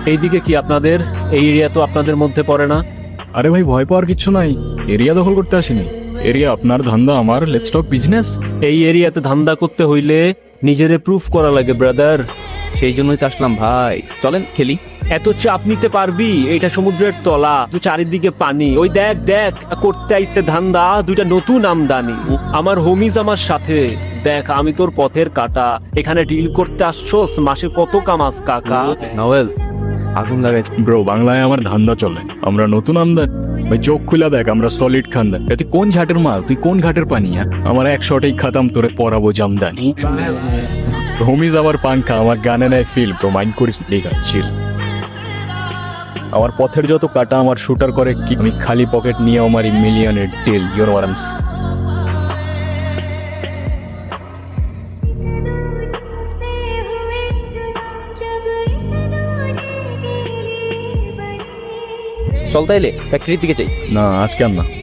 এইদিকে কি আপনাদের? এই এরিয়া তো আপনাদের মধ্যে পড়ে না। আরে ভাই, ভয় পাওয়ার কিছু নাই। এরিয়া দখল করতে আসিনি। এরিয়া আপনার, ধান্দা আমার। Let's talk business. এই এরিয়াতে ধান্দা করতে হইলে নিজেরে প্রুফ করা লাগে ব্রাদার। সেই জন্যই তো আসলাম ভাই, চলেন খেলি। এত চাপ নিতে পারবি? এটা সমুদ্রের তলা, তো চারিদিকে পানি। ওই দেখ দেখ, করতে আইছে ধান্দা, দুইটা নতুন আমদানি। আমার হোমিজ আমার সাথে। দেখ, আমি তোর পথের কাটা। এখানে ডিল করতে আসছোস, মাসে কত কামাস কাকা? নভেল আগুন লাগাই। ব্রো, বাংলায় আমার ধান্দা চলে। আমরা নতুন আমদানি। ভাই চোখ খুলে দেখ, আমরা সলিড খানদান। তুই কোন ঘাটের মাল, তুই কোন ঘাটের পানি? আমার 100টাই খাতাম, তোরে পরাবো জামদানি। হোমিজ আমার পাংখা, আমার গানে নেয় ফিল। ব্রো মাইন্ড করিস, দেখা চিল। আমার পথের যত কাটা আমার শুটার করে কি, আমি খালি পকেট নিয়ে আমার মিলিয়নের deal. You know what I am. চল তাইলে ফ্যাক্টরির দিকে যাই। না, আজকে আর না।